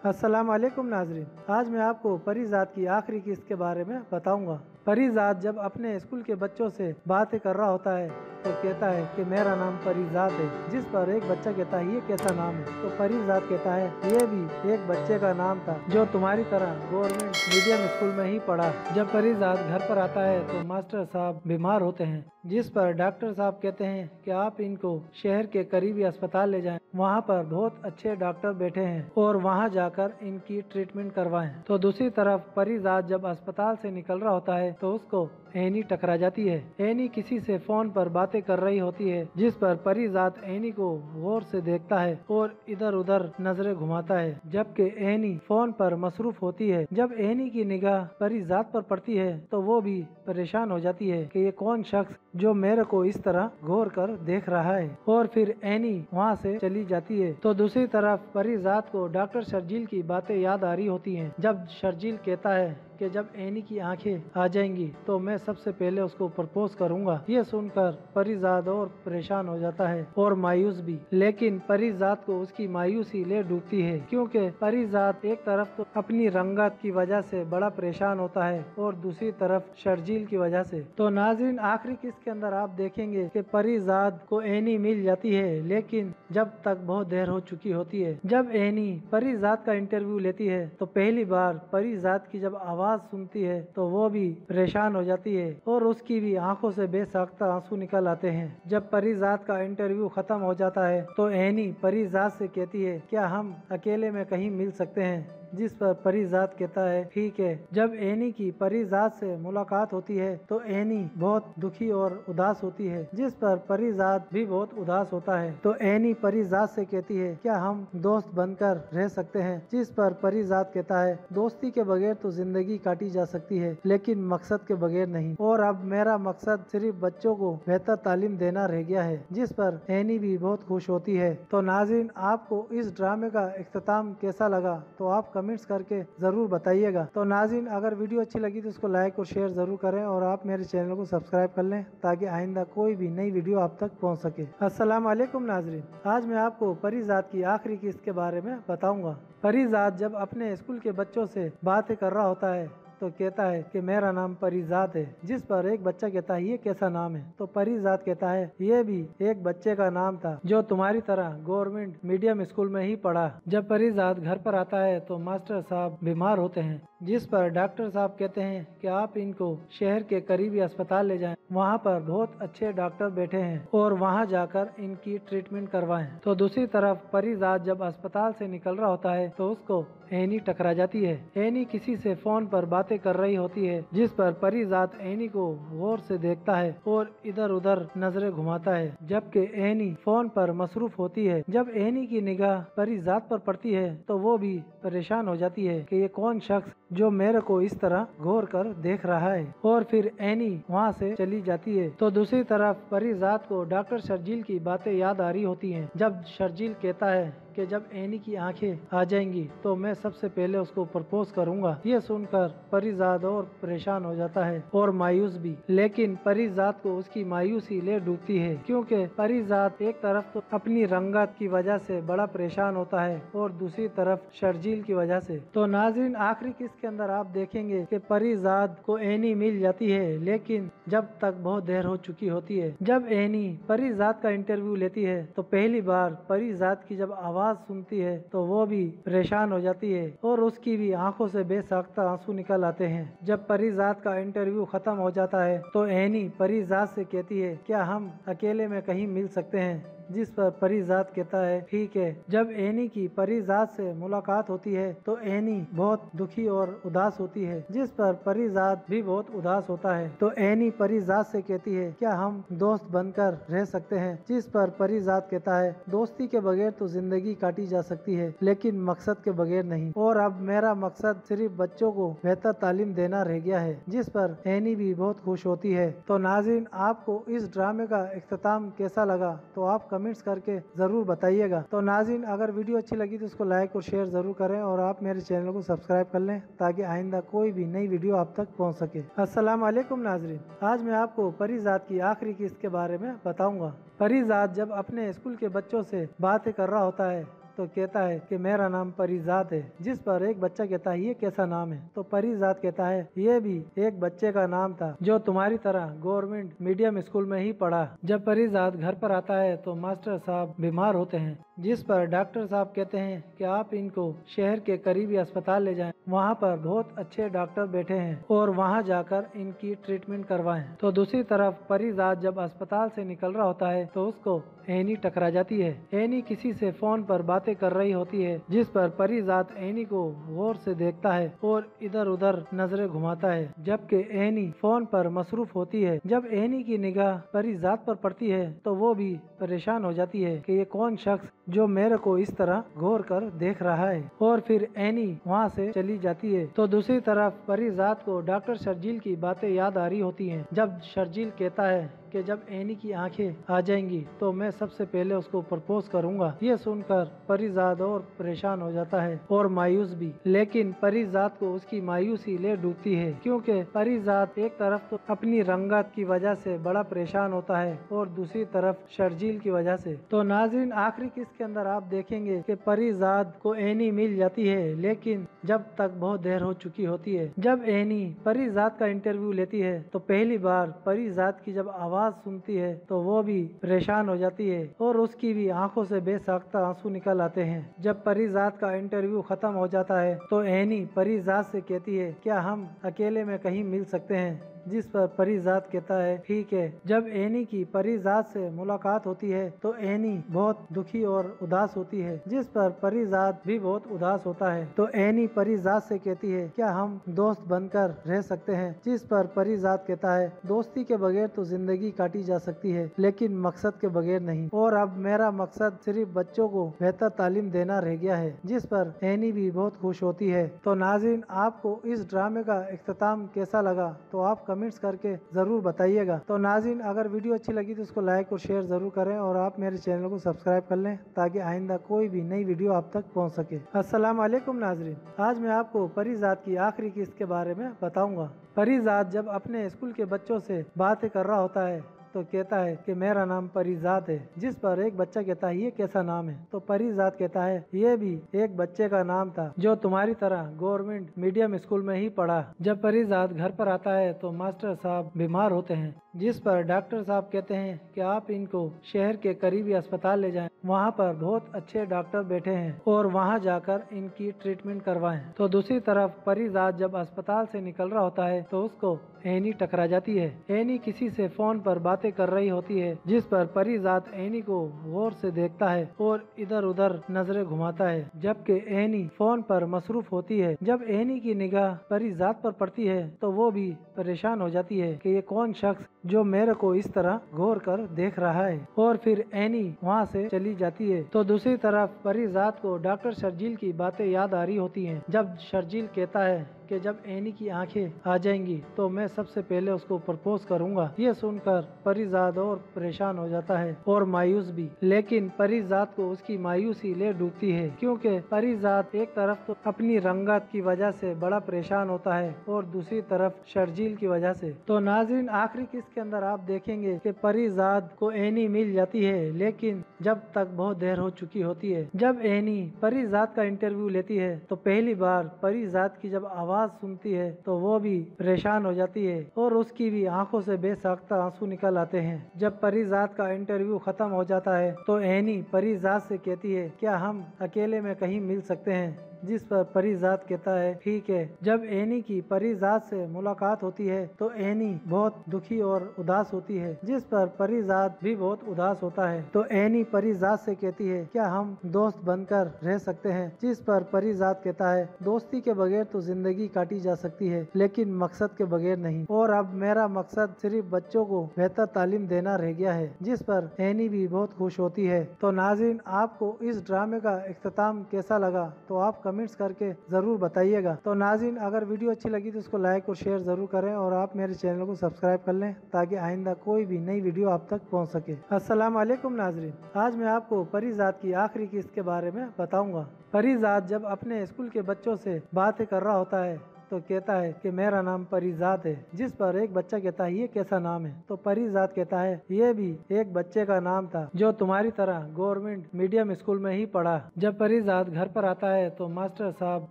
अस्सलाम वालेकुम नाजरीन। आज मैं आपको परीजात की आखिरी किस्त के बारे में बताऊंगा। परीजात जब अपने स्कूल के बच्चों से बातें कर रहा होता है तो कहता है कि मेरा नाम परीजात है, जिस पर एक बच्चा कहता है ये कैसा नाम है। तो परीजात कहता है ये भी एक बच्चे का नाम था जो तुम्हारी तरह गवर्नमेंट मीडियम स्कूल में ही पढ़ा। जब परीजात घर पर आता है तो मास्टर साहब बीमार होते हैं, जिस पर डॉक्टर साहब कहते हैं कि आप इनको शहर के करीबी अस्पताल ले जाएं, वहाँ पर बहुत अच्छे डॉक्टर बैठे हैं और वहाँ जाकर इनकी ट्रीटमेंट करवाएं। तो दूसरी तरफ परीजात जब अस्पताल से निकल रहा होता है तो उसको एनी टकरा जाती है। एनी किसी से फोन पर बातें कर रही होती है, जिस पर परीजात एनी को गौर से देखता है और इधर उधर नजरें घुमाता है, जबकि एनी फोन पर मसरूफ होती है। जब एनी की निगाह परीजात पर पड़ती है तो वो भी परेशान हो जाती है कि ये कौन शख्स जो मेरे को इस तरह गौर कर देख रहा है, और फिर एनी वहाँ से चली जाती है। तो दूसरी तरफ परीजात को डॉक्टर शर्जील की बातें याद आ रही होती हैं। जब शर्जील कहता है कि जब एनी की आंखें आ जाएंगी तो मैं सबसे पहले उसको प्रपोज करूंगा। ये सुनकर परीजात और परेशान हो जाता है और मायूस भी, लेकिन परीजात को उसकी मायूसी ले डूबती है, क्योंकि परीजात एक तरफ तो अपनी रंगत की वजह से बड़ा परेशान होता है और दूसरी तरफ शर्जील की वजह से। तो नाज़रीन, आखिरी किस्त के अंदर आप देखेंगे कि परीजात को एनी मिल जाती है, लेकिन जब तक बहुत देर हो चुकी होती है। जब एनी परीजात का इंटरव्यू लेती है तो पहली बार परीजात की जब आवाज सुनती है तो वो भी परेशान हो जाती है और उसकी भी आंखों से बेसाख्ता आंसू निकल आते हैं। जब परीजात का इंटरव्यू खत्म हो जाता है तो एनी परीजात से कहती है क्या हम अकेले में कहीं मिल सकते हैं, जिस पर परीजात कहता है ठीक है। जब एनी की परीजात से मुलाकात होती है तो एनी बहुत दुखी और उदास होती है, जिस पर परीजात भी बहुत उदास होता है। तो एनी परीजात से कहती है क्या हम दोस्त बनकर रह सकते हैं, जिस पर परीजात कहता है दोस्ती के बगैर तो जिंदगी काटी जा सकती है, लेकिन मकसद के बगैर नहीं, और अब मेरा मकसद सिर्फ बच्चों को बेहतर तालीम देना रह गया है, जिस पर एनी भी बहुत खुश होती है। तो नाज़रीन, आपको इस ड्रामे का इख्तिताम कैसा लगा तो आप कमेंट्स करके जरूर बताइएगा। तो नाज़रीन, अगर वीडियो अच्छी लगी तो उसको लाइक और शेयर जरूर करें और आप मेरे चैनल को सब्सक्राइब कर लें ताकि आइंदा कोई भी नई वीडियो आप तक पहुंच सके। अस्सलाम वालेकुम नाज़रीन। आज मैं आपको परीजात की आखिरी किस्त के बारे में बताऊंगा। परीजात जब अपने स्कूल के बच्चों से बातें कर रहा होता है तो कहता है कि मेरा नाम परीजात है, जिस पर एक बच्चा कहता है ये कैसा नाम है। तो परीजात कहता है ये भी एक बच्चे का नाम था जो तुम्हारी तरह गवर्नमेंट मीडियम स्कूल में ही पढ़ा। जब परीजात घर पर आता है तो मास्टर साहब बीमार होते हैं, जिस पर डॉक्टर साहब कहते हैं कि आप इनको शहर के करीबी अस्पताल ले जाएं, वहाँ पर बहुत अच्छे डॉक्टर बैठे हैं और वहाँ जाकर इनकी ट्रीटमेंट करवाएं। तो दूसरी तरफ परीजात जब अस्पताल से निकल रहा होता है तो उसको एनी टकरा जाती है। एनी किसी से फोन पर बातें कर रही होती है, जिस पर परीजात एनी को गौर से देखता है और इधर उधर नजरें घुमाता है, जबकि एनी फोन पर मसरूफ होती है। जब एनी की निगाह परीजात पर पड़ती है तो वो भी परेशान हो जाती है कि ये कौन शख्स जो मेरे को इस तरह गौर कर देख रहा है, और फिर एनी वहाँ से चली जाती है। तो दूसरी तरफ परीजात को डॉक्टर शर्जील की बातें याद आ रही होती हैं। जब शर्जील कहता है कि जब एनी की आंखें आ जाएंगी तो मैं सबसे पहले उसको प्रपोज करूंगा। ये सुनकर परीजात और परेशान हो जाता है और मायूस भी, लेकिन परीजात को उसकी मायूसी ले डूबती है, क्योंकि परीजात एक तरफ तो अपनी रंगत की वजह से बड़ा परेशान होता है और दूसरी तरफ शर्जील की वजह से। तो नाज़रीन, आखिरी किस्त के अंदर आप देखेंगे कि परीजात को एनी मिल जाती है, लेकिन जब तक बहुत देर हो चुकी होती है। जब एनी परीजात का इंटरव्यू लेती है तो पहली बार परीजात की जब आवाज सुनती है तो वो भी परेशान हो जाती है और उसकी भी आंखों से बेसाख्ता आंसू निकल आते हैं। जब परीजात का इंटरव्यू खत्म हो जाता है तो एनी परीजात से कहती है क्या हम अकेले में कहीं मिल सकते हैं, जिस पर परीजात कहता है ठीक है। जब एनी की परीजात से मुलाकात होती है तो एनी बहुत दुखी और उदास होती है, जिस पर परीजात भी बहुत उदास होता है। तो एनी परीजात से कहती है क्या हम दोस्त बनकर रह सकते हैं, जिस पर परीजात कहता है दोस्ती के बगैर तो जिंदगी काटी जा सकती है, लेकिन मकसद के बगैर नहीं, और अब मेरा मकसद सिर्फ बच्चों को बेहतर तालीम देना रह गया है, जिस पर एनी भी बहुत खुश होती है। तो नाज़रीन, आपको इस ड्रामे का इख्तिताम कैसा लगा तो आप कमेंट्स करके जरूर बताइएगा। तो नाज़रीन, अगर वीडियो अच्छी लगी तो उसको लाइक और शेयर जरूर करें और आप मेरे चैनल को सब्सक्राइब कर लें ताकि आइंदा कोई भी नई वीडियो आप तक पहुंच सके। अस्सलाम वालेकुम नाज़रीन। आज मैं आपको परीजात की आखिरी किस्त के बारे में बताऊंगा। परीजात जब अपने स्कूल के बच्चों से बातें कर रहा होता है तो कहता है कि मेरा नाम परिजात है, जिस पर एक बच्चा कहता है ये कैसा नाम है। तो परिजात कहता है ये भी एक बच्चे का नाम था जो तुम्हारी तरह गवर्नमेंट मीडियम स्कूल में ही पढ़ा। जब परिजात घर पर आता है तो मास्टर साहब बीमार होते हैं, जिस पर डॉक्टर साहब कहते हैं कि आप इनको शहर के करीबी अस्पताल ले जाएं। वहाँ पर बहुत अच्छे डॉक्टर बैठे हैं और वहाँ जाकर इनकी ट्रीटमेंट करवाएं। तो दूसरी तरफ परिजात जब अस्पताल से निकल रहा होता है तो उसको एनी टकरा जाती है। एनी किसी से फोन पर बातें कर रही होती है, जिस पर परिजात एनी को गौर से देखता है और इधर उधर नजरें घुमाता है, जबकि एनी फोन पर मसरूफ होती है। जब एनी की निगाह परिजात पर पड़ती है तो वो भी परेशान हो जाती है कि ये कौन शख्स जो मेरे को इस तरह गौर कर देख रहा है, और फिर एनी वहाँ से चली जाती है। तो दूसरी तरफ परिजात को डॉक्टर शर्जील की बातें याद आ रही होती हैं। जब शर्जील कहता है कि जब एनी की आंखें आ जाएंगी तो मैं सबसे पहले उसको प्रपोज करूंगा। ये सुनकर परिजात और परेशान हो जाता है और मायूस भी, लेकिन परिजात को उसकी मायूसी ले डूबती है, क्योंकि परिजात एक तरफ तो अपनी रंगत की वजह से बड़ा परेशान होता है और दूसरी तरफ शर्जील की वजह से। तो नाज़रीन, आखिरी किस्त के अंदर आप देखेंगे कि परिजात को एनी मिल जाती है, लेकिन जब तक बहुत देर हो चुकी होती है। जब एनी परिजात का इंटरव्यू लेती है तो पहली बार परिजात की जब आवाज सुनती है तो वो भी परेशान हो जाती है और उसकी भी आंखों से बेसाख्ता आंसू निकल आते हैं। जब परिजात का इंटरव्यू खत्म हो जाता है तो एनी परिजात से कहती है क्या हम अकेले में कहीं मिल सकते हैं, जिस पर परिजात कहता है ठीक है। जब एनी की परिजात से मुलाकात होती है तो एनी बहुत दुखी और उदास होती है, जिस पर परिजात भी बहुत उदास होता है। तो एनी परिजात से कहती है क्या हम दोस्त बनकर रह सकते हैं, जिस पर परिजात कहता है दोस्ती के बगैर तो जिंदगी काटी जा सकती है, लेकिन मकसद के बगैर नहीं, और अब मेरा मकसद सिर्फ बच्चों को बेहतर तालीम देना रह गया है, जिस पर एनी भी बहुत खुश होती है। तो नाज़रीन, आपको इस ड्रामे का इख्तिताम कैसा लगा तो आप कमेंट्स करके जरूर बताइएगा। तो नाज़रीन, अगर वीडियो अच्छी लगी तो उसको लाइक और शेयर जरूर करें और आप मेरे चैनल को सब्सक्राइब कर लें ताकि आइंदा कोई भी नई वीडियो आप तक पहुंच सके। अस्सलाम वालेकुम नाज़रीन, आज मैं आपको परिजात की आखिरी किस्त के बारे में बताऊंगा। परिजात जब अपने स्कूल के बच्चों से बातें कर रहा होता है तो कहता है कि मेरा नाम परिजात है, जिस पर एक बच्चा कहता है ये कैसा नाम है। तो परिजात कहता है ये भी एक बच्चे का नाम था जो तुम्हारी तरह गवर्नमेंट मीडियम स्कूल में ही पढ़ा। जब परिजात घर पर आता है तो मास्टर साहब बीमार होते हैं, जिस पर डॉक्टर साहब कहते हैं कि आप इनको शहर के करीबी अस्पताल ले जाएं। वहाँ पर बहुत अच्छे डॉक्टर बैठे हैं और वहाँ जाकर इनकी ट्रीटमेंट करवाएं। तो दूसरी तरफ परिजात जब अस्पताल से निकल रहा होता है तो उसको एनी टकरा जाती है। एनी किसी से फोन पर बातें कर रही होती है, जिस पर परिजात एनी को गौर से देखता है और इधर उधर नजरें घुमाता है, जबकि एनी फोन पर मसरूफ होती है। जब एनी की निगाह परिजात पर पड़ती है तो वो भी परेशान हो जाती है कि ये कौन शख्स जो मेरे को इस तरह गौर कर देख रहा है, और फिर एनी वहाँ से चली जाती है। तो दूसरी तरफ परिजात को डॉक्टर शर्जील की बातें याद आ रही होती हैं। जब शर्जील कहता है कि जब एनी की आंखें आ जाएंगी तो मैं सबसे पहले उसको प्रपोज करूंगा। ये सुनकर परिजात और परेशान हो जाता है और मायूस भी, लेकिन परिजात को उसकी मायूसी ले डूबती है, क्योंकि परिजात एक तरफ तो अपनी रंगत की वजह से बड़ा परेशान होता है और दूसरी तरफ शर्जील की वजह से। तो नाज़रीन, आखिरी किस्त के अंदर आप देखेंगे कि परिजात को एनी मिल जाती है, लेकिन जब तक बहुत देर हो चुकी होती है। जब एनी परिजात का इंटरव्यू लेती है तो पहली बार परिजात की जब आवाज सुनती है तो वो भी परेशान हो जाती है और उसकी भी आंखों से बेसाख्ता आंसू निकल आते हैं। जब परिजात का इंटरव्यू खत्म हो जाता है तो एनी परिजात से कहती है क्या हम अकेले में कहीं मिल सकते हैं, जिस पर परिजात कहता है ठीक है। जब एनी की परिजात से मुलाकात होती है तो एनी बहुत दुखी और उदास होती है, जिस पर परिजात भी बहुत उदास होता है। तो एनी परिजात से कहती है क्या हम दोस्त बनकर रह सकते हैं, जिस पर परिजात कहता है दोस्ती के बगैर तो जिंदगी काटी जा सकती है, लेकिन मकसद के बगैर नहीं, और अब मेरा मकसद सिर्फ बच्चों को बेहतर तालीम देना रह गया है, जिस पर एनी भी बहुत खुश होती है। तो नाज़रीन, आपको इस ड्रामे का इख्तिताम कैसा लगा तो आप कमेंट्स करके जरूर बताइएगा। तो नाज़रीन, अगर वीडियो अच्छी लगी तो उसको लाइक और शेयर जरूर करें और आप मेरे चैनल को सब्सक्राइब कर लें ताकि आइंदा कोई भी नई वीडियो आप तक पहुंच सके। अस्सलाम वालेकुम नाज़रीन, आज मैं आपको परिजात की आखिरी किस्त के बारे में बताऊंगा। परिजात जब अपने स्कूल के बच्चों से बातें कर रहा होता है तो कहता है कि मेरा नाम परिजात है, जिस पर एक बच्चा कहता है ये कैसा नाम है। तो परिजात कहता है ये भी एक बच्चे का नाम था जो तुम्हारी तरह गवर्नमेंट मीडियम स्कूल में ही पढ़ा। जब परिजात घर पर आता है तो मास्टर साहब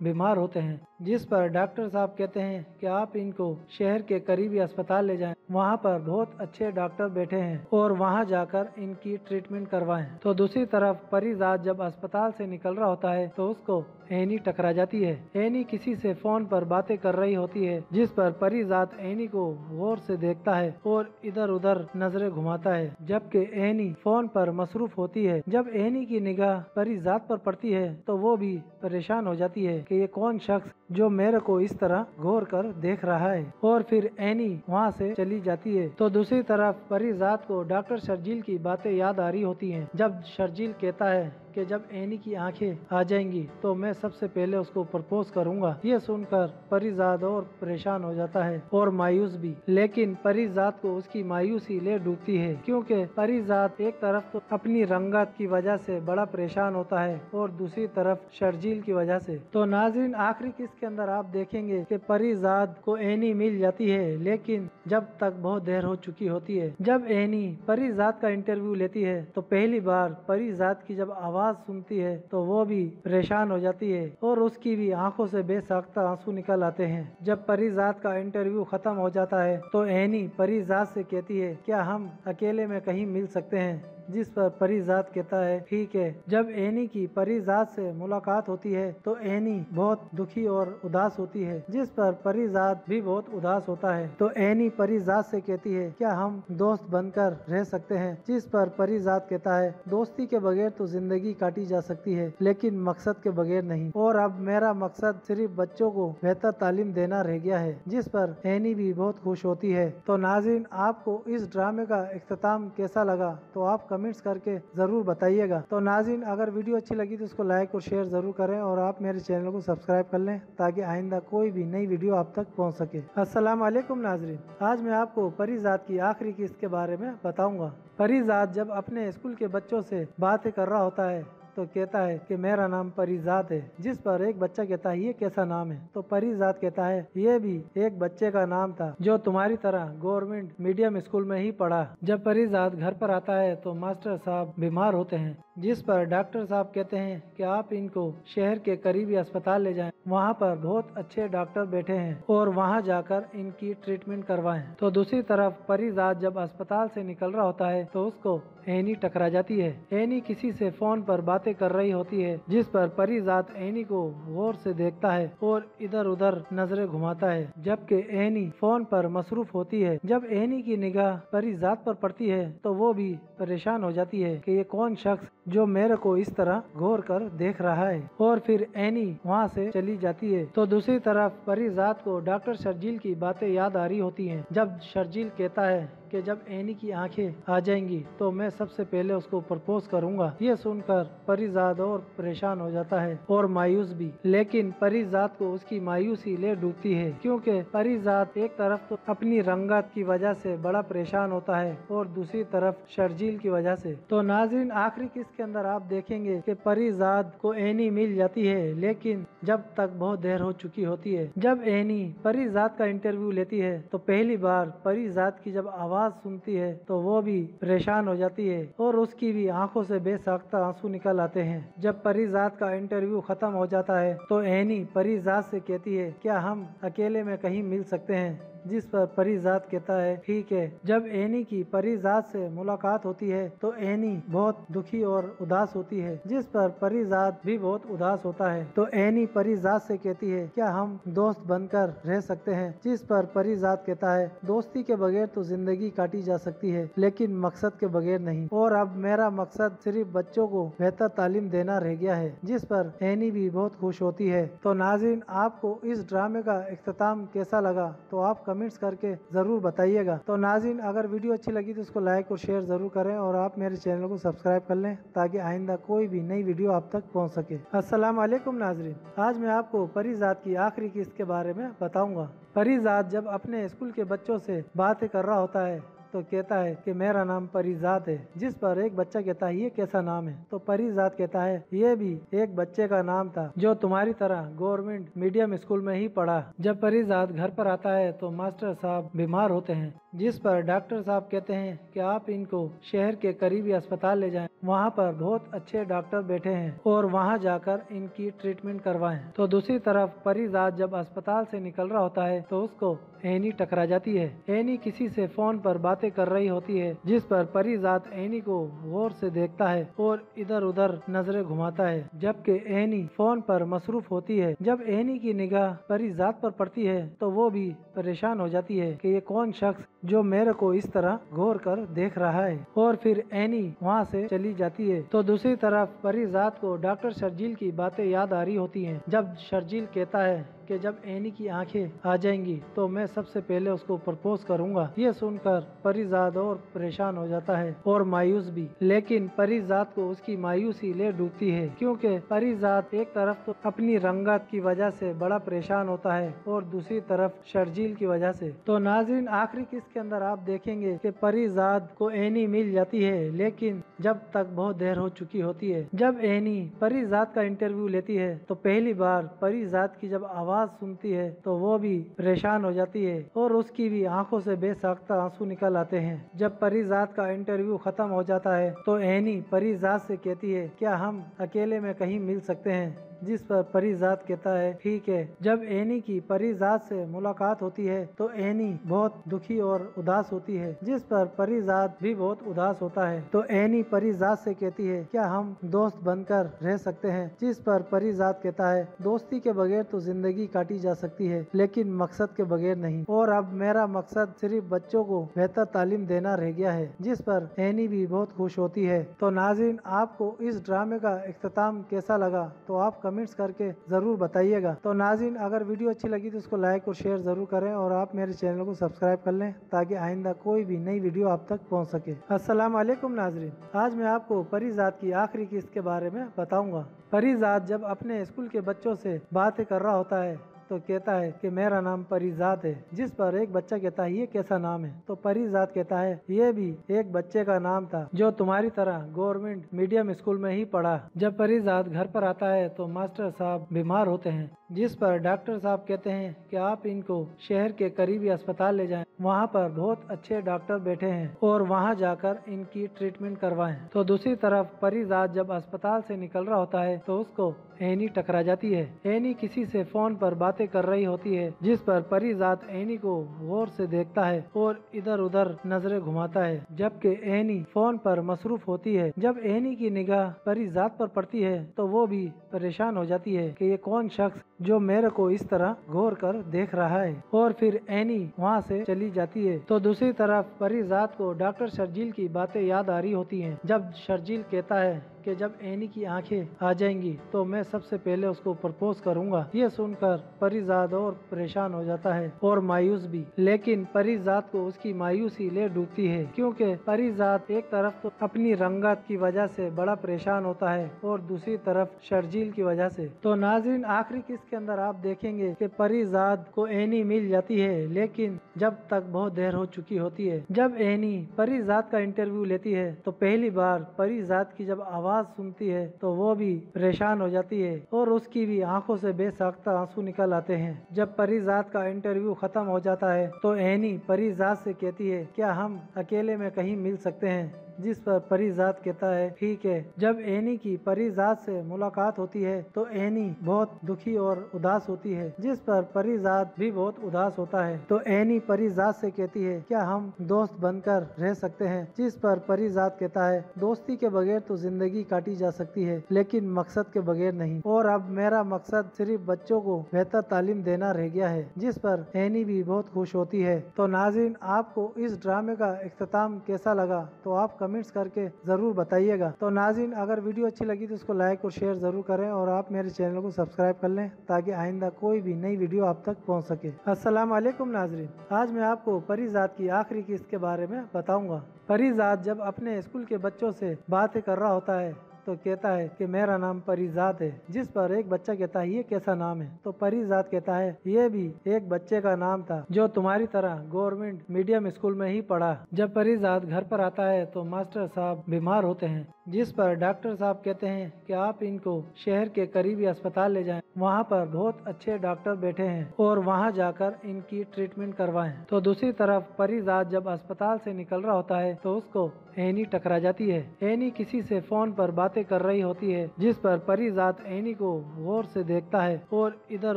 बीमार होते हैं, जिस पर डॉक्टर साहब कहते हैं कि आप इनको शहर के करीबी अस्पताल ले जाएं। वहाँ पर बहुत अच्छे डॉक्टर बैठे हैं और वहाँ जाकर इनकी ट्रीटमेंट करवाएं। तो दूसरी तरफ परिजात जब अस्पताल से निकल रहा होता है तो उसको एनी टकरा जाती है। एनी किसी से फोन पर बातें कर रही होती है, जिस पर परिजात एनी को गौर से देखता है और इधर उधर नजरें घुमाता है, जबकि एनी फोन पर मसरूफ होती है। जब एनी की निगाह परिजात पर पड़ती है तो वो भी परेशान हो जाती है कि ये कौन शख्स जो मेरे को इस तरह गौर कर देख रहा है, और फिर एनी वहाँ से चली जाती है। तो दूसरी तरफ परिजात को डॉक्टर शर्जील की बातें याद आ रही होती हैं। जब शर्जील कहता है कि जब एनी की आंखें आ जाएंगी तो मैं सबसे पहले उसको प्रपोज करूंगा। ये सुनकर परिजात और परेशान हो जाता है और मायूस भी, लेकिन परिजात को उसकी मायूसी ले डूबती है, क्योंकि परिजात एक तरफ तो अपनी रंगत की वजह से बड़ा परेशान होता है और दूसरी तरफ शर्जील की वजह से। तो नाज़रीन, आखिरी किस्त के अंदर आप देखेंगे कि परिजात को एनी मिल जाती है, लेकिन जब तक बहुत देर हो चुकी होती है। जब एनी परिजात का इंटरव्यू लेती है तो पहली बार परिजात की जब आवाज सुनती है तो वो भी परेशान हो जाती है और उसकी भी आंखों से बेसाख्ता आंसू निकल आते हैं। जब परिजात का इंटरव्यू खत्म हो जाता है तो एनी परिजात से कहती है क्या हम अकेले में कहीं मिल सकते हैं, जिस पर परिजात कहता है ठीक है। जब एनी की परिजात से मुलाकात होती है तो एनी बहुत दुखी और उदास होती है, जिस पर परिजात भी बहुत उदास होता है। तो एनी परिजात से कहती है क्या हम दोस्त बनकर रह सकते हैं, जिस पर परिजात कहता है दोस्ती के बगैर तो जिंदगी काटी जा सकती है, लेकिन मकसद के बगैर नहीं, और अब मेरा मकसद सिर्फ बच्चों को बेहतर तालीम देना रह गया है, जिस पर एनी भी बहुत खुश होती है। तो नाज़रीन, आपको इस ड्रामे का इख्तिताम कैसा लगा तो आप कमेंट्स करके जरूर बताइएगा। तो नाज़रीन, अगर वीडियो अच्छी लगी तो उसको लाइक और शेयर जरूर करें और आप मेरे चैनल को सब्सक्राइब कर लें ताकि आइंदा कोई भी नई वीडियो आप तक पहुंच सके। अस्सलाम वालेकुम नाज़रीन, आज मैं आपको परिजात की आखिरी किस्त के बारे में बताऊंगा। परिजात जब अपने स्कूल के बच्चों से बातें कर रहा होता है तो कहता है कि मेरा नाम परिजात है, जिस पर एक बच्चा कहता है ये कैसा नाम है। तो परिजात कहता है ये भी एक बच्चे का नाम था जो तुम्हारी तरह गवर्नमेंट मीडियम स्कूल में ही पढ़ा। जब परिजात घर पर आता है तो मास्टर साहब बीमार होते हैं, जिस पर डॉक्टर साहब कहते हैं कि आप इनको शहर के करीबी अस्पताल ले जाएं। वहाँ पर बहुत अच्छे डॉक्टर बैठे हैं और वहाँ जाकर इनकी ट्रीटमेंट करवाएं। तो दूसरी तरफ परिजात जब अस्पताल से निकल रहा होता है तो उसको एनी टकरा जाती है। एनी किसी से फोन पर बातें कर रही होती है, जिस पर परिजात एनी को गौर से देखता है और इधर उधर नजरें घुमाता है, जबकि एनी फोन पर मसरूफ होती है। जब एनी की निगाह परिजात पर पड़ती है तो वो भी परेशान हो जाती है कि ये कौन शख्स जो मेरे को इस तरह गौर कर देख रहा है, और फिर एनी वहाँ से चली जाती है। तो दूसरी तरफ परिजात को डॉक्टर शर्जील की बातें याद आ रही होती हैं। जब शर्जील कहता है कि जब एनी की आंखें आ जाएंगी तो मैं सबसे पहले उसको प्रपोज करूंगा। ये सुनकर परिजात और परेशान हो जाता है और मायूस भी, लेकिन परिजात को उसकी मायूसी ले डूबती है, क्योंकि परिजात एक तरफ तो अपनी रंगत की वजह से बड़ा परेशान होता है और दूसरी तरफ शर्जील की वजह से। तो नाज़रीन, आखिरी किस्त के अंदर आप देखेंगे कि परिजात को एनी मिल जाती है, लेकिन जब तक बहुत देर हो चुकी होती है। जब एनी परिजात का इंटरव्यू लेती है तो पहली बार परिजात की जब आवाज सुनती है तो वो भी परेशान हो जाती है और उसकी भी आंखों से बेसाख्ता आंसू निकल आते हैं। जब परिजात का इंटरव्यू खत्म हो जाता है तो एनी परिजात से कहती है क्या हम अकेले में कहीं मिल सकते हैं, जिस पर परिजात कहता है ठीक है। जब एनी की परिजात से मुलाकात होती है तो एनी बहुत दुखी और उदास होती है, जिस पर परिजात भी बहुत उदास होता है। तो एनी परिजात से कहती है क्या हम दोस्त बनकर रह सकते हैं, जिस पर परिजात कहता है दोस्ती के बगैर तो जिंदगी काटी जा सकती है, लेकिन मकसद के बगैर नहीं, और अब मेरा मकसद सिर्फ बच्चों को बेहतर तालीम देना रह गया है, जिस पर एनी भी बहुत खुश होती है। तो नाज़रीन, आपको इस ड्रामे का इख्तिताम कैसा लगा तो आप कमेंट्स करके जरूर बताइएगा। तो नाज़रीन, अगर वीडियो अच्छी लगी तो उसको लाइक और शेयर जरूर करें और आप मेरे चैनल को सब्सक्राइब कर लें ताकि आइंदा कोई भी नई वीडियो आप तक पहुंच सके। अस्सलाम वालेकुम नाज़रीन, आज मैं आपको परिजात की आखिरी किस्त के बारे में बताऊंगा। परिजात जब अपने स्कूल के बच्चों से बातें कर रहा होता है तो कहता है कि मेरा नाम परिजात है, जिस पर एक बच्चा कहता है ये कैसा नाम है। तो परिजात कहता है ये भी एक बच्चे का नाम था जो तुम्हारी तरह गवर्नमेंट मीडियम स्कूल में ही पढ़ा। जब परिजात घर पर आता है तो मास्टर साहब बीमार होते हैं, जिस पर डॉक्टर साहब कहते हैं कि आप इनको शहर के करीबी अस्पताल ले जाएं, वहाँ पर बहुत अच्छे डॉक्टर बैठे हैं और वहाँ जाकर इनकी ट्रीटमेंट करवाएं। तो दूसरी तरफ परिजात जब अस्पताल से निकल रहा होता है तो उसको एनी टकरा जाती है। एनी किसी से फोन पर बातें कर रही होती है, जिस पर परिजात एनी को गौर से देखता है और इधर उधर नजरें घुमाता है, जबकि एनी फोन पर मसरूफ होती है। जब एनी की निगाह परिजात पर पड़ती है तो वो भी परेशान हो जाती है कि ये कौन शख्स जो मेरे को इस तरह गौर कर देख रहा है, और फिर एनी वहाँ से चली जाती है। तो दूसरी तरफ परिजात को डॉक्टर शर्जील की बातें याद आ रही होती हैं। जब शर्जील कहता है कि जब एनी की आंखें आ जाएंगी तो मैं सबसे पहले उसको प्रपोज करूंगा। ये सुनकर परिजात और परेशान हो जाता है और मायूस भी, लेकिन परिजात को उसकी मायूसी ले डूबती है, क्योंकि परिजात एक तरफ तो अपनी रंगत की वजह से बड़ा परेशान होता है और दूसरी तरफ शर्जील की वजह से। तो नाज़रीन, आखिरी किस्त के अंदर आप देखेंगे कि परिजात को एनी मिल जाती है, लेकिन जब तक बहुत देर हो चुकी होती है। जब एनी परिजात का इंटरव्यू लेती है तो पहली बार परिजात की जब आवाज सुनती है तो वो भी परेशान हो जाती है और उसकी भी आंखों से बेसाख्ता आंसू निकल आते हैं। जब परिजात का इंटरव्यू खत्म हो जाता है तो एनी परिजात से कहती है क्या हम अकेले में कहीं मिल सकते हैं, जिस पर परिजात कहता है ठीक है। जब एनी की परिजात से मुलाकात होती है तो एनी बहुत दुखी और उदास होती है, जिस पर परिजात भी बहुत उदास होता है। तो एनी परिजात से कहती है क्या हम दोस्त बनकर रह सकते हैं, जिस पर परिजात कहता है दोस्ती के बगैर तो जिंदगी काटी जा सकती है, लेकिन मकसद के बगैर नहीं, और अब मेरा मकसद सिर्फ बच्चों को बेहतर तालीम देना रह गया है, जिस पर एनी भी बहुत खुश होती है। तो नाज़रीन, आपको इस ड्रामे का इख्तिताम कैसा लगा तो आप कमेंट्स करके जरूर बताइएगा। तो नाज़रीन, अगर वीडियो अच्छी लगी तो उसको लाइक और शेयर जरूर करें और आप मेरे चैनल को सब्सक्राइब कर लें ताकि आइंदा कोई भी नई वीडियो आप तक पहुंच सके। अस्सलाम वालेकुम नाज़रीन, आज मैं आपको परिजात की आखिरी किस्त के बारे में बताऊंगा। परिजात जब अपने स्कूल के बच्चों से बातें कर रहा होता है तो कहता है कि मेरा नाम परिजात है, जिस पर एक बच्चा कहता है ये कैसा नाम है। तो परिजात कहता है ये भी एक बच्चे का नाम था जो तुम्हारी तरह गवर्नमेंट मीडियम स्कूल में ही पढ़ा। जब परिजात घर पर आता है तो मास्टर साहब बीमार होते हैं, जिस पर डॉक्टर साहब कहते हैं कि आप इनको शहर के करीबी अस्पताल ले जाएं, वहाँ पर बहुत अच्छे डॉक्टर बैठे हैं और वहाँ जाकर इनकी ट्रीटमेंट करवाएं। तो दूसरी तरफ परिजात जब अस्पताल से निकल रहा होता है तो उसको एनी टकरा जाती है। एनी किसी से फोन पर बातें कर रही होती है, जिस पर परिजात एनी को गौर से देखता है और इधर उधर नजरें घुमाता है, जबकि एनी फोन पर मसरूफ होती है। जब एनी की निगाह परिजात पर पड़ती है तो वो भी परेशान हो जाती है कि ये कौन शख्स जो मेरे को इस तरह गौर कर देख रहा है, और फिर एनी वहाँ से चली जाती है। तो दूसरी तरफ परिजात को डॉक्टर शर्जील की बातें याद आ रही होती हैं। जब शर्जील कहता है कि जब एनी की आंखें आ जाएंगी तो मैं सबसे पहले उसको प्रपोज करूंगा। ये सुनकर परिजात और परेशान हो जाता है और मायूस भी, लेकिन परिजात को उसकी मायूसी ले डूबती है, क्योंकि परिजात एक तरफ तो अपनी रंगत की वजह से बड़ा परेशान होता है और दूसरी तरफ शर्जील की वजह से। तो नाज़रीन, आखिरी किस्त के अंदर आप देखेंगे कि परिजात को एनी मिल जाती है, लेकिन जब तक बहुत देर हो चुकी होती है। जब एनी परिजात का इंटरव्यू लेती है तो पहली बार परिजात की जब आवाज सुनती है तो वो भी परेशान हो जाती है और उसकी भी आंखों से बेसाख्ता आंसू निकल आते हैं। जब परिजात का इंटरव्यू खत्म हो जाता है तो एनी परिजात से कहती है क्या हम अकेले में कहीं मिल सकते हैं, जिस पर परिजात कहता है ठीक है। जब एनी की परिजात से मुलाकात होती है तो एनी बहुत दुखी और उदास होती है, जिस पर परिजात भी बहुत उदास होता है। तो एनी परिजात से कहती है क्या हम दोस्त बनकर रह सकते हैं, जिस पर परिजात कहता है दोस्ती के बगैर तो जिंदगी काटी जा सकती है, लेकिन मकसद के बगैर नहीं, और अब मेरा मकसद सिर्फ बच्चों को बेहतर तालीम देना रह गया है, जिस पर एनी भी बहुत खुश होती है। तो नाज़रीन, आपको इस ड्रामे का इख्तिताम कैसा लगा तो आप कमेंट्स करके जरूर बताइएगा। तो नाज़रीन, अगर वीडियो अच्छी लगी तो उसको लाइक और शेयर जरूर करें और आप मेरे चैनल को सब्सक्राइब कर लें ताकि आइंदा कोई भी नई वीडियो आप तक पहुंच सके। अस्सलाम वालेकुम नाज़रीन, आज मैं आपको परिजात की आखिरी किस्त के बारे में बताऊंगा। परिजात जब अपने स्कूल के बच्चों से बातें कर रहा होता है तो तो कहता है कि मेरा नाम परिजात है, जिस पर एक बच्चा कहता है ये कैसा नाम है। तो परिजात कहता है ये भी एक बच्चे का नाम था जो तुम्हारी तरह गवर्नमेंट मीडियम स्कूल में ही पढ़ा। जब परिजात घर पर आता है तो मास्टर साहब बीमार होते हैं, जिस पर डॉक्टर साहब कहते हैं कि आप इनको शहर के करीबी अस्पताल ले जाएं, वहाँ पर बहुत अच्छे डॉक्टर बैठे हैं और वहाँ जाकर इनकी ट्रीटमेंट करवाएं। तो दूसरी तरफ परिजात जब अस्पताल से निकल रहा होता है तो उसको एनी टकरा जाती है। एनी किसी से फोन पर बातें कर रही होती है, जिस पर परिजात एनी को गौर से देखता है और इधर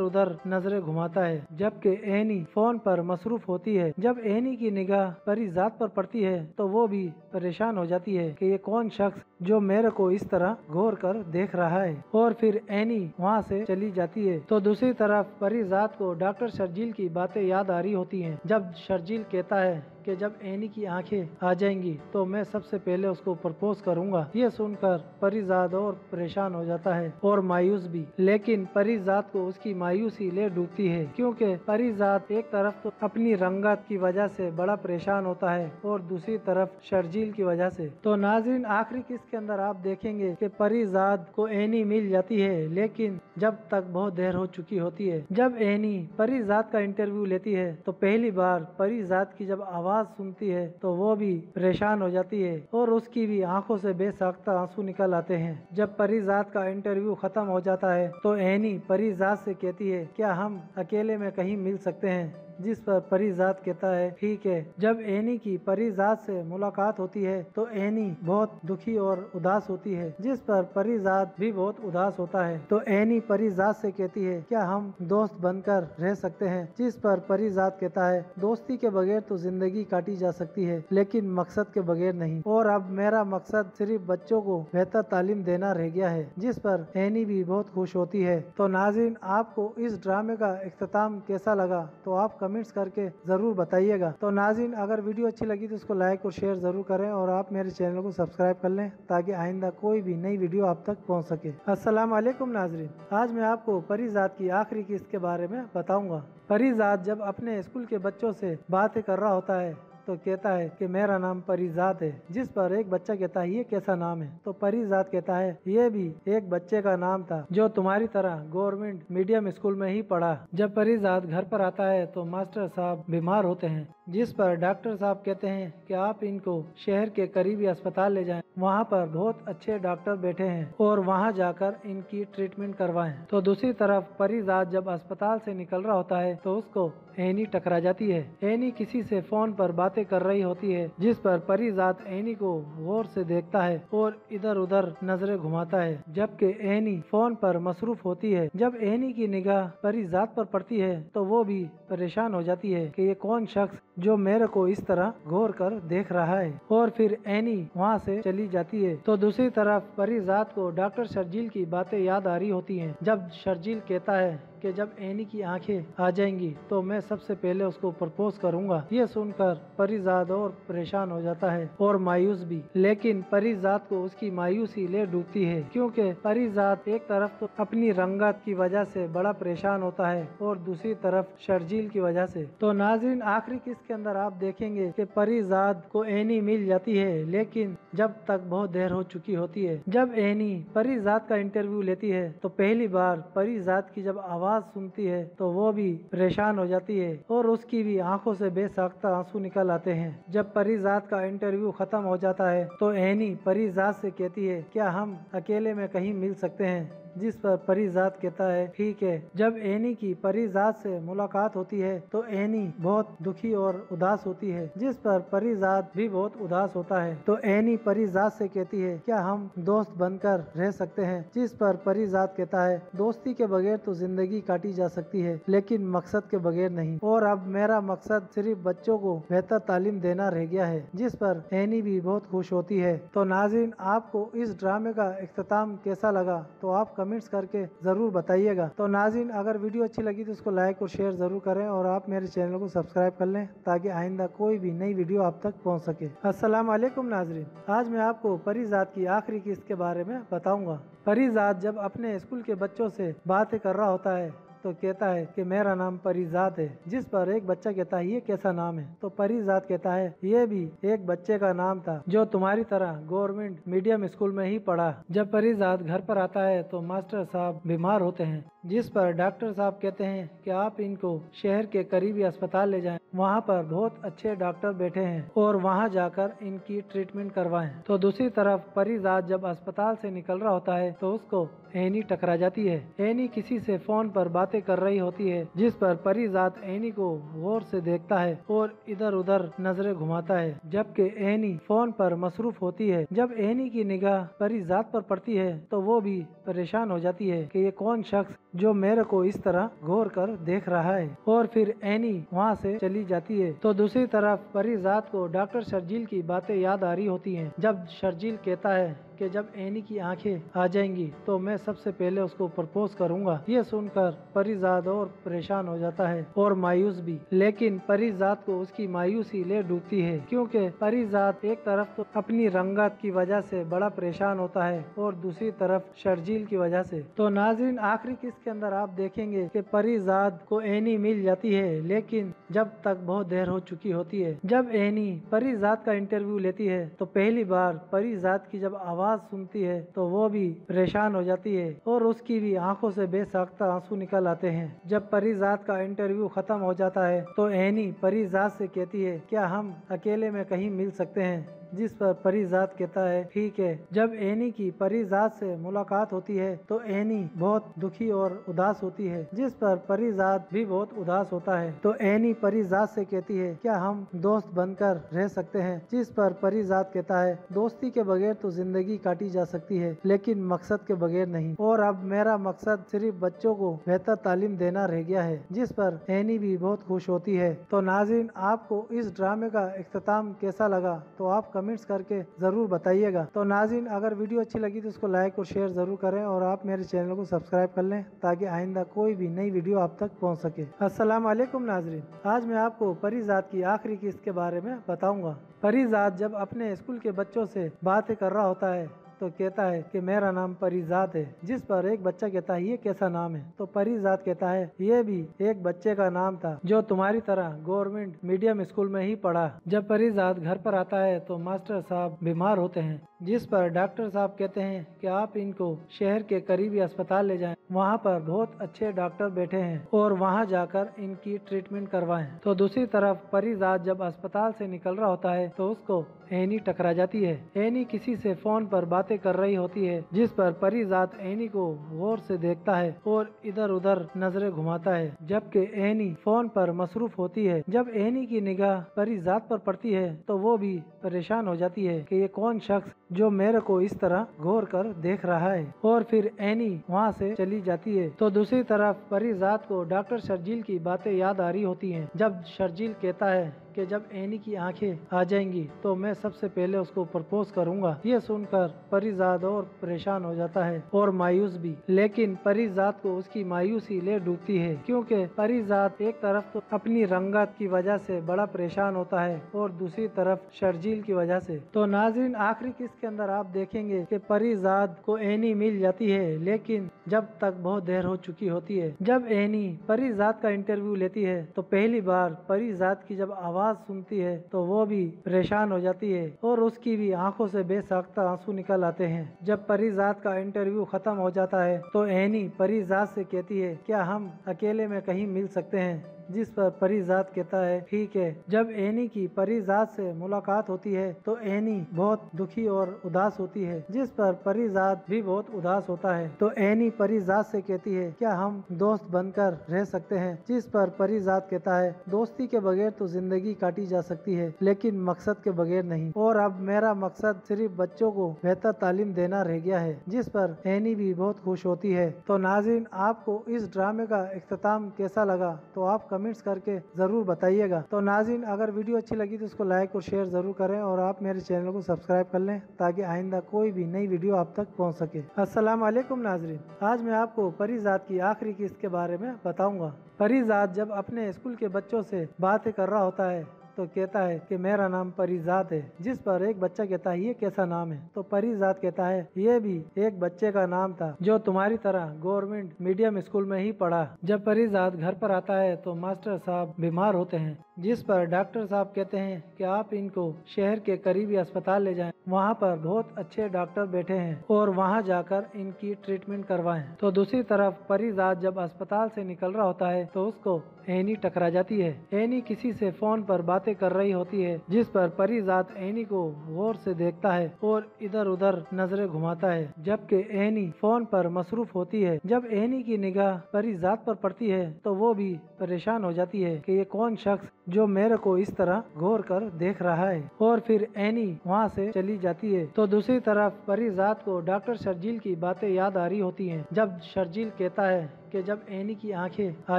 उधर नजरें घुमाता है, जबकि एनी फोन पर मसरूफ होती है। जब एनी की निगाह परिजात पर पड़ती है तो वो भी परेशान हो जाती है कि ये कौन शख्स जो मेरे को इस तरह गौर कर देख रहा है, और फिर एनी वहाँ से चली जाती है। तो दूसरी तरफ परिजात को डॉक्टर शर्जील की बातें याद आ रही होती हैं। जब शर्जील कहता है कि जब एनी की आंखें आ जाएंगी तो मैं सबसे पहले उसको प्रपोज करूंगा। ये सुनकर परिजात और परेशान हो जाता है और मायूस भी, लेकिन परिजात को उसकी मायूसी ले डूबती है, क्योंकि परिजात एक तरफ तो अपनी रंगत की वजह से बड़ा परेशान होता है और दूसरी तरफ शर्जील की वजह से। तो नाज़रीन, आखिरी किस्त के अंदर आप देखेंगे कि परिजात को एनी मिल जाती है, लेकिन जब तक बहुत देर हो चुकी होती है। जब एनी परिजात का इंटरव्यू लेती है तो पहली बार परिजात की जब आवाज सुनती है तो वो भी परेशान हो जाती है और उसकी भी आंखों से बेसाख्ता आंसू निकल आते हैं। जब परिजात का इंटरव्यू खत्म हो जाता है तो एनी परिजात से कहती है क्या हम अकेले में कहीं मिल सकते हैं, जिस पर परिजात कहता है ठीक है। जब एनी की परिजात से मुलाकात होती है तो एनी बहुत दुखी और उदास होती है, जिस पर परिजात भी बहुत उदास होता है। तो एनी परिजात से कहती है क्या हम दोस्त बनकर रह सकते हैं, जिस पर परिजात कहता है दोस्ती के बगैर तो जिंदगी काटी जा सकती है, लेकिन मकसद के बगैर नहीं, और अब मेरा मकसद सिर्फ बच्चों को बेहतर तालीम देना रह गया है, जिस पर एनी भी बहुत खुश होती है। तो नाज़रीन, आपको इस ड्रामे का इख्तिताम कैसा लगा तो आप कमेंट्स करके जरूर बताइएगा। तो नाज़रीन, अगर वीडियो अच्छी लगी तो उसको लाइक और शेयर जरूर करें और आप मेरे चैनल को सब्सक्राइब कर लें ताकि आइंदा कोई भी नई वीडियो आप तक पहुंच सके। अस्सलाम वालेकुम नाज़रीन, आज मैं आपको परिजात की आखिरी किस्त के बारे में बताऊंगा। परिजात जब अपने स्कूल के बच्चों से बातें कर रहा होता है तो कहता है कि मेरा नाम परिजात है, जिस पर एक बच्चा कहता है ये कैसा नाम है। तो परिजात कहता है ये भी एक बच्चे का नाम था जो तुम्हारी तरह गवर्नमेंट मीडियम स्कूल में ही पढ़ा। जब परिजात घर पर आता है तो मास्टर साहब बीमार होते हैं, जिस पर डॉक्टर साहब कहते हैं कि आप इनको शहर के करीबी अस्पताल ले जाएं, वहाँ पर बहुत अच्छे डॉक्टर बैठे हैं और वहाँ जाकर इनकी ट्रीटमेंट करवाएं। तो दूसरी तरफ परिजात जब अस्पताल से निकल रहा होता है तो उसको एनी टकरा जाती है। एनी किसी से फोन पर बातें कर रही होती है, जिस पर परिजात एनी को गौर से देखता है और इधर उधर नजरें घुमाता है, जबकि एनी फोन पर मसरूफ होती है। जब एनी की निगाह परिजात पर पड़ती है तो वो भी परेशान हो जाती है कि ये कौन शख्स जो मेरे को इस तरह गौर कर देख रहा है, और फिर एनी वहाँ से चली जाती है। तो दूसरी तरफ परिजात को डॉक्टर शर्जील की बातें याद आ रही होती हैं। जब शर्जील कहता है कि जब एनी की आंखें आ जाएंगी तो मैं सबसे पहले उसको प्रपोज करूंगा। ये सुनकर परिजात और परेशान हो जाता है और मायूस भी, लेकिन परिजात को उसकी मायूसी ले डूबती है, क्योंकि परिजात एक तरफ तो अपनी रंगत की वजह से बड़ा परेशान होता है और दूसरी तरफ शर्जील की वजह से। तो नाज़रीन, आखिरी किस्त के अंदर आप देखेंगे कि परिजात को एनी मिल जाती है, लेकिन जब तक बहुत देर हो चुकी होती है। जब एनी परिजात का इंटरव्यू लेती है तो पहली बार परिजात की जब आवाज सुनती है तो वो भी परेशान हो जाती है और उसकी भी आंखों से बेसाख्ता आंसू निकल आते हैं। जब परिजात का इंटरव्यू खत्म हो जाता है तो एनी परिजात से कहती है क्या हम अकेले में कहीं मिल सकते हैं, जिस पर परिजात कहता है ठीक है। जब एनी की परिजात से मुलाकात होती है तो एनी बहुत दुखी और उदास होती है, जिस पर परिजात भी बहुत उदास होता है। तो एनी परिजात से कहती है क्या हम दोस्त बनकर रह सकते हैं, जिस पर परिजात कहता है दोस्ती के बगैर तो जिंदगी काटी जा सकती है, लेकिन मकसद के बगैर नहीं, और अब मेरा मकसद सिर्फ बच्चों को बेहतर तालीम देना रह गया है, जिस पर एनी भी बहुत खुश होती है। तो नाज़रीन, आपको इस ड्रामे का इख्तिताम कैसा लगा तो आप कमेंट्स करके जरूर बताइएगा। तो नाज़रीन, अगर वीडियो अच्छी लगी तो उसको लाइक और शेयर जरूर करें और आप मेरे चैनल को सब्सक्राइब कर लें ताकि आइंदा कोई भी नई वीडियो आप तक पहुंच सके। अस्सलाम वालेकुम नाज़रीन, आज मैं आपको परिजात की आखिरी किस्त के बारे में बताऊंगा। परिजात जब अपने स्कूल के बच्चों से बातें कर रहा होता है तो कहता है कि मेरा नाम परिजात है, जिस पर एक बच्चा कहता है ये कैसा नाम है। तो परिजात कहता है ये भी एक बच्चे का नाम था जो तुम्हारी तरह गवर्नमेंट मीडियम स्कूल में ही पढ़ा। जब परिजात घर पर आता है तो मास्टर साहब बीमार होते हैं, जिस पर डॉक्टर साहब कहते हैं कि आप इनको शहर के करीबी अस्पताल ले जाएं। वहाँ पर बहुत अच्छे डॉक्टर बैठे हैं और वहाँ जाकर इनकी ट्रीटमेंट करवाएं। तो दूसरी तरफ परिजात जब अस्पताल से निकल रहा होता है तो उसको एनी टकरा जाती है। एनी किसी से फोन पर बातें कर रही होती है, जिस पर परिजात एनी को गौर से देखता है और इधर उधर नजरें घुमाता है, जबकि एनी फोन पर मसरूफ होती है। जब एनी की निगाह परिजात पर पड़ती है तो वो भी परेशान हो जाती है कि ये कौन शख्स जो मेरे को इस तरह गौर कर देख रहा है, और फिर एनी वहाँ से चली जाती है। तो दूसरी तरफ परिजात को डॉक्टर शर्जील की बातें याद आ रही होती हैं। जब शर्जील कहता है कि जब एनी की आंखें आ जाएंगी तो मैं सबसे पहले उसको प्रपोज करूंगा। ये सुनकर परिजात और परेशान हो जाता है और मायूस भी, लेकिन परिजात को उसकी मायूसी ले डूबती है, क्योंकि परिजात एक तरफ तो अपनी रंगत की वजह से बड़ा परेशान होता है और दूसरी तरफ शर्जील की वजह से। तो नाज़रीन, आखिरी किस्त के अंदर आप देखेंगे कि परिजात को एनी मिल जाती है, लेकिन जब तक बहुत देर हो चुकी होती है। जब एनी परिजात का इंटरव्यू लेती है तो पहली बार परिजात की जब आवाज सुनती है तो वो भी परेशान हो जाती है और उसकी भी आंखों से बेसाख्ता आंसू निकल आते हैं। जब परिजात का इंटरव्यू खत्म हो जाता है तो एनी परिजात से कहती है क्या हम अकेले में कहीं मिल सकते हैं, जिस पर परिजात कहता है ठीक है। जब एनी की परिजात से मुलाकात होती है तो एनी बहुत दुखी और उदास होती है, जिस पर परिजात भी बहुत उदास होता है। तो एनी परिजात से कहती है क्या हम दोस्त बनकर रह सकते हैं, जिस पर परिजात कहता है दोस्ती के बगैर तो जिंदगी काटी जा सकती है, लेकिन मकसद के बगैर नहीं, और अब मेरा मकसद सिर्फ बच्चों को बेहतर तालीम देना रह गया है, जिस पर एनी भी बहुत खुश होती है। तो नाज़रीन, आपको इस ड्रामे का इख्तिताम कैसा लगा तो आप कमेंट्स करके जरूर बताइएगा। तो नाज़रीन, अगर वीडियो अच्छी लगी तो उसको लाइक और शेयर जरूर करें और आप मेरे चैनल को सब्सक्राइब कर लें ताकि आइंदा कोई भी नई वीडियो आप तक पहुंच सके। अस्सलाम वालेकुम नाज़रीन, आज मैं आपको परिजात की आखिरी किस्त के बारे में बताऊंगा। परिजात जब अपने स्कूल के बच्चों से बातें कर रहा होता है तो कहता है कि मेरा नाम परिजात है, जिस पर एक बच्चा कहता है ये कैसा नाम है। तो परिजात कहता है ये भी एक बच्चे का नाम था जो तुम्हारी तरह गवर्नमेंट मीडियम स्कूल में ही पढ़ा। जब परिजात घर पर आता है तो मास्टर साहब बीमार होते हैं, जिस पर डॉक्टर साहब कहते हैं कि आप इनको शहर के करीबी अस्पताल ले जाएं। वहाँ पर बहुत अच्छे डॉक्टर बैठे हैं और वहाँ जाकर इनकी ट्रीटमेंट करवाएं। तो दूसरी तरफ परिजात जब अस्पताल से निकल रहा होता है तो उसको एनी टकरा जाती है। एनी किसी से फोन पर बातें कर रही होती है, जिस पर परिजात एनी को गौर से देखता है और इधर उधर नजरें घुमाता है, जबकि एनी फोन पर मसरूफ होती है। जब एनी की निगाह परिजात पर पड़ती है तो वो भी परेशान हो जाती है कि ये कौन शख्स जो मेरे को इस तरह गौर कर देख रहा है, और फिर एनी वहाँ से चली जाती है। तो दूसरी तरफ परिजात को डॉक्टर शर्जील की बातें याद आ रही होती हैं। जब शर्जील कहता है कि जब एनी की आंखें आ जाएंगी तो मैं सबसे पहले उसको प्रपोज करूंगा। ये सुनकर परिजात और परेशान हो जाता है और मायूस भी, लेकिन परिजात को उसकी मायूसी ले डूबती है, क्योंकि परिजात एक तरफ तो अपनी रंगत की वजह से बड़ा परेशान होता है और दूसरी तरफ शर्जील की वजह से। तो नाज़रीन, आखिरी किस्त के अंदर आप देखेंगे कि परिजात को एनी मिल जाती है, लेकिन जब तक बहुत देर हो चुकी होती है। जब एनी परिजात का इंटरव्यू लेती है तो पहली बार परिजात की जब आवाज सुनती है तो वो भी परेशान हो जाती है और उसकी भी आंखों से बेसाख्ता आंसू निकल आते हैं। जब परिजात का इंटरव्यू खत्म हो जाता है तो एनी परिजात से कहती है क्या हम अकेले में कहीं मिल सकते हैं, जिस पर परिजात कहता है ठीक है। जब एनी की परिजात से मुलाकात होती है तो एनी बहुत दुखी और उदास होती है, जिस पर परिजात भी बहुत उदास होता है। तो एनी परिजात से कहती है क्या हम दोस्त बनकर रह सकते हैं, जिस पर परिजात कहता है दोस्ती के बगैर तो जिंदगी काटी जा सकती है, लेकिन मकसद के बगैर नहीं, और अब मेरा मकसद सिर्फ बच्चों को बेहतर तालीम देना रह गया है, जिस पर एनी भी बहुत खुश होती है। तो नाज़रीन, आपको इस ड्रामे का इख्तिताम कैसा लगा तो आप कमेंट्स करके जरूर बताइएगा। तो नाज़रीन, अगर वीडियो अच्छी लगी तो उसको लाइक और शेयर जरूर करें और आप मेरे चैनल को सब्सक्राइब कर लें ताकि आइंदा कोई भी नई वीडियो आप तक पहुंच सके। अस्सलाम वालेकुम नाज़रीन, आज मैं आपको परिजात की आखिरी किस्त के बारे में बताऊंगा। परिजात जब अपने स्कूल के बच्चों से बातें कर रहा होता है तो कहता है कि मेरा नाम परिजात है, जिस पर एक बच्चा कहता है ये कैसा नाम है। तो परिजात कहता है ये भी एक बच्चे का नाम था जो तुम्हारी तरह गवर्नमेंट मीडियम स्कूल में ही पढ़ा। जब परिजात घर पर आता है तो मास्टर साहब बीमार होते हैं, जिस पर डॉक्टर साहब कहते हैं कि आप इनको शहर के करीबी अस्पताल ले जाएं, वहाँ पर बहुत अच्छे डॉक्टर बैठे हैं और वहाँ जाकर इनकी ट्रीटमेंट करवाएं। तो दूसरी तरफ परिजात जब अस्पताल से निकल रहा होता है तो उसको एनी टकरा जाती है। एनी किसी से फोन पर बातें कर रही होती है, जिस पर परिजात एनी को गौर से देखता है और इधर उधर नजरें घुमाता है, जबकि एनी फोन पर मसरूफ होती है। जब एनी की निगाह परिजात पर पड़ती है तो वो भी परेशान हो जाती है कि ये कौन शख्स जो मेरे को इस तरह गौर कर देख रहा है, और फिर एनी वहाँ से चली जाती है। तो दूसरी तरफ परिजात को डॉक्टर शर्जील की बातें याद आ रही होती हैं। जब शर्जील कहता है कि जब एनी की आंखें आ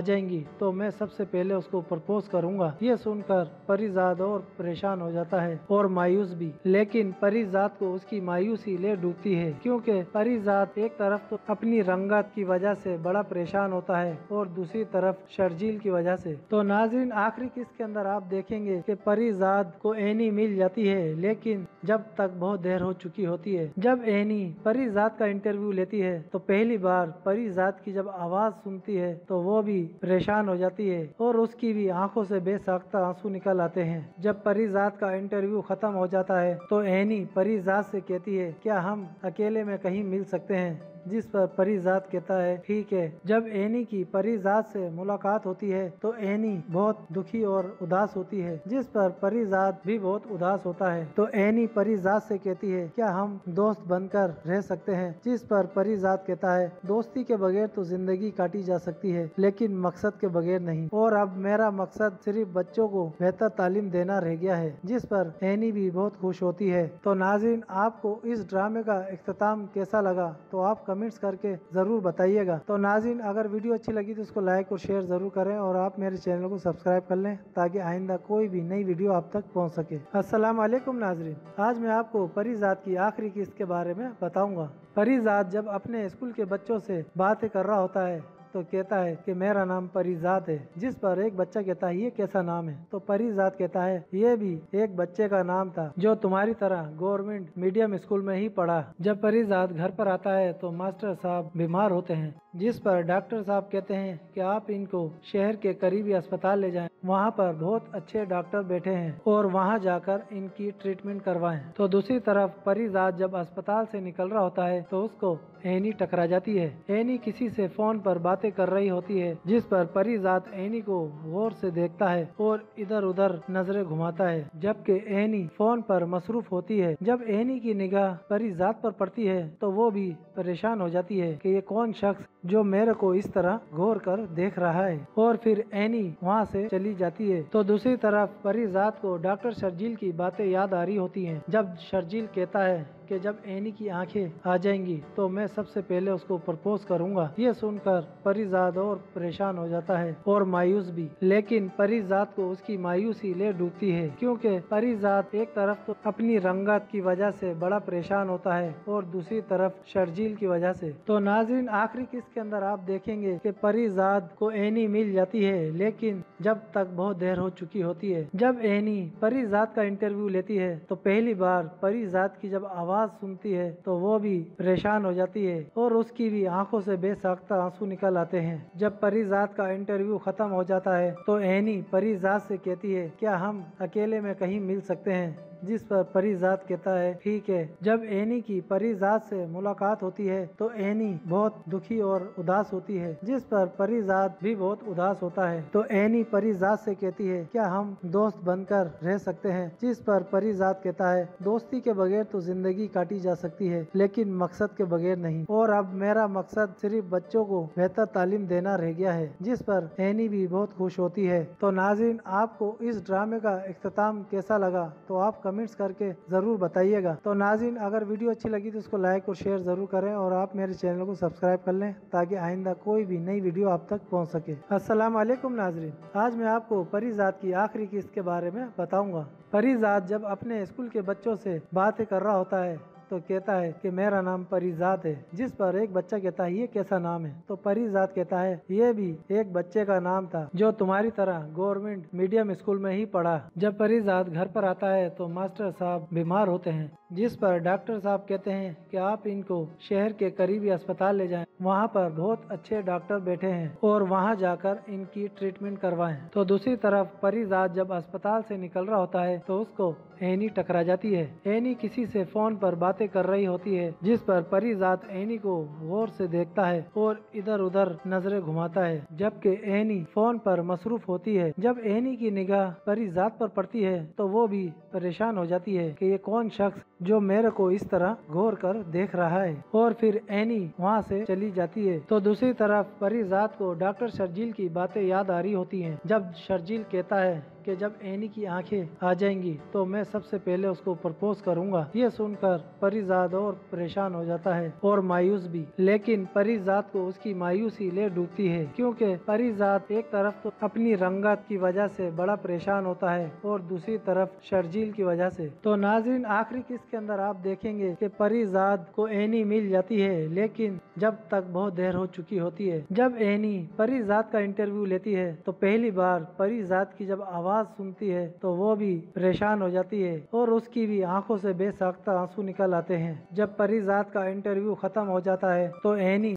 जाएंगी तो मैं सबसे पहले उसको प्रपोज करूंगा। ये सुनकर परिजात और परेशान हो जाता है और मायूस भी, लेकिन परिजात को उसकी मायूसी ले डूबती है, क्योंकि परिजात एक तरफ तो अपनी रंगत की वजह से बड़ा परेशान होता है और दूसरी तरफ शर्जील की वजह से। तो नाज़रीन, आखिरी किस्त के अंदर आप देखेंगे कि परिजात को एनी मिल जाती है, लेकिन जब तक बहुत देर हो चुकी होती है। जब एनी परिजात का इंटरव्यू लेती है तो पहली बार परिजात की जब आवाज सुनती है तो वो भी परेशान हो जाती है और उसकी भी आंखों से बेसाख्ता आंसू निकल आते हैं। जब परिजात का इंटरव्यू खत्म हो जाता है तो एनी परिजात से कहती है क्या हम अकेले में कहीं मिल सकते हैं, जिस पर परिजात कहता है ठीक है। जब एनी की परिजात से मुलाकात होती है तो एनी बहुत दुखी और उदास होती है, जिस पर परिजात भी बहुत उदास होता है। तो एनी परिजात से कहती है क्या हम दोस्त बनकर रह सकते हैं, जिस पर परिजात कहता है दोस्ती के बगैर तो जिंदगी काटी जा सकती है, लेकिन मकसद के बगैर नहीं, और अब मेरा मकसद सिर्फ बच्चों को बेहतर तालीम देना रह गया है, जिस पर एनी भी बहुत खुश होती है। तो नाज़रीन, आपको इस ड्रामे का इख्तिताम कैसा लगा तो आप कमेंट्स करके जरूर बताइएगा। तो नाज़रीन, अगर वीडियो अच्छी लगी तो उसको लाइक और शेयर जरूर करें और आप मेरे चैनल को सब्सक्राइब कर लें ताकि आइंदा कोई भी नई वीडियो आप तक पहुंच सके। अस्सलाम वालेकुम नाज़रीन, आज मैं आपको परिजात की आखिरी किस्त के बारे में बताऊंगा। परिजात जब अपने स्कूल के बच्चों से बातें कर रहा होता है तो कहता है कि मेरा नाम परिजात है, जिस पर एक बच्चा कहता है ये कैसा नाम है। तो परिजात कहता है ये भी एक बच्चे का नाम था जो तुम्हारी तरह गवर्नमेंट मीडियम स्कूल में ही पढ़ा। जब परिजात घर पर आता है तो मास्टर साहब बीमार होते हैं, जिस पर डॉक्टर साहब कहते हैं कि आप इनको शहर के करीबी अस्पताल ले जाएं, वहाँ पर बहुत अच्छे डॉक्टर बैठे हैं और वहाँ जाकर इनकी ट्रीटमेंट करवाएं। तो दूसरी तरफ परिजात जब अस्पताल से निकल रहा होता है तो उसको एनी टकरा जाती है। एनी किसी से फोन पर बातें कर रही होती है, जिस पर परिजात एनी को गौर से देखता है और इधर उधर नजरें घुमाता है, जबकि एनी फोन पर मसरूफ होती है। जब एनी की निगाह परिजात पर पड़ती है तो वो भी परेशान हो जाती है कि ये कौन शख्स जो मेरे को इस तरह गौर कर देख रहा है, और फिर एनी वहाँ से चली जाती है। तो दूसरी तरफ परिजात को डॉक्टर शर्जील की बातें याद आ रही होती हैं। जब शर्जील कहता है कि जब एनी की आंखें आ जाएंगी तो मैं सबसे पहले उसको प्रपोज करूंगा। ये सुनकर परिजात और परेशान हो जाता है और मायूस भी, लेकिन परिजात को उसकी मायूसी ले डूबती है, क्योंकि परिजात एक तरफ तो अपनी रंगत की वजह से बड़ा परेशान होता है और दूसरी तरफ शर्जील की वजह से। तो नाज़रीन, आखिरी किस्त के अंदर आप देखेंगे कि परिजात को एनी मिल जाती है, लेकिन जब तक बहुत देर हो चुकी होती है। जब एनी परिजात का इंटरव्यू लेती है तो पहली बार परिजात की जब आवाज सुनती है तो वो भी परेशान हो जाती है और उसकी भी आंखों से बेसाख्ता आंसू निकल आते हैं। जब परिजात का इंटरव्यू खत्म हो जाता है तो एनी परिजात से कहती है क्या हम अकेले में कहीं मिल सकते हैं, जिस पर परिजात कहता है ठीक है। जब एनी की परिजात से मुलाकात होती है तो एनी बहुत दुखी और उदास होती है, जिस पर परिजात भी बहुत उदास होता है। तो एनी परिजात से कहती है क्या हम दोस्त बनकर रह सकते हैं, जिस पर परिजात कहता है दोस्ती के बगैर तो जिंदगी काटी जा सकती है, लेकिन मकसद के बगैर नहीं, और अब मेरा मकसद सिर्फ बच्चों को बेहतर तालीम देना रह गया है, जिस पर एनी भी बहुत खुश होती है। तो नाज़रीन, आपको इस ड्रामे का इख्तिताम कैसा लगा तो आप कमेंट्स करके जरूर बताइएगा। तो नाज़रीन, अगर वीडियो अच्छी लगी तो उसको लाइक और शेयर जरूर करें और आप मेरे चैनल को सब्सक्राइब कर लें ताकि आइंदा कोई भी नई वीडियो आप तक पहुंच सके। अस्सलाम वालेकुम नाज़रीन, आज मैं आपको परिजात की आखिरी किस्त के बारे में बताऊंगा। परिजात जब अपने स्कूल के बच्चों से बातें कर रहा होता है तो तो कहता है कि मेरा नाम परिजात है, जिस पर एक बच्चा कहता है ये कैसा नाम है। तो परिजात कहता है ये भी एक बच्चे का नाम था जो तुम्हारी तरह गवर्नमेंट मीडियम स्कूल में ही पढ़ा। जब परिजात घर पर आता है तो मास्टर साहब बीमार होते हैं, जिस पर डॉक्टर साहब कहते हैं कि आप इनको शहर के करीबी अस्पताल ले जाएं, वहाँ पर बहुत अच्छे डॉक्टर बैठे हैं और वहाँ जाकर इनकी ट्रीटमेंट करवाएं। तो दूसरी तरफ परिजात जब अस्पताल से निकल रहा होता है तो उसको एनी टकरा जाती है। एनी किसी से फोन पर बातें कर रही होती है, जिस पर परिजात एनी को गौर से देखता है और इधर उधर नजरें घुमाता है, जबकि एनी फोन पर मसरूफ होती है। जब एनी की निगाह परिजात पर पड़ती है तो वो भी परेशान हो जाती है कि ये कौन शख्स जो मेरे को इस तरह गौर कर देख रहा है, और फिर एनी वहाँ से चली जाती है। तो दूसरी तरफ परिजात को डॉक्टर शर्जील की बातें याद आ रही होती हैं। जब शर्जील कहता है कि जब एनी की आंखें आ जाएंगी तो मैं सबसे पहले उसको प्रपोज करूंगा। ये सुनकर परिजात और परेशान हो जाता है और मायूस भी, लेकिन परिजात को उसकी मायूसी ले डूबती है, क्योंकि परिजात एक तरफ तो अपनी रंगत की वजह से बड़ा परेशान होता है और दूसरी तरफ शर्जील की वजह से। तो नाज़रीन, आखिरी किस्त के अंदर आप देखेंगे कि परिजात को एनी मिल जाती है, लेकिन जब तक बहुत देर हो चुकी होती है। जब एनी परिजात का इंटरव्यू लेती है तो पहली बार परिजात की जब आवाज सुनती है तो वो भी परेशान हो जाती है और उसकी भी आंखों से बेसाख्ता आंसू निकल आते हैं। जब परिजात का इंटरव्यू खत्म हो जाता है तो एनी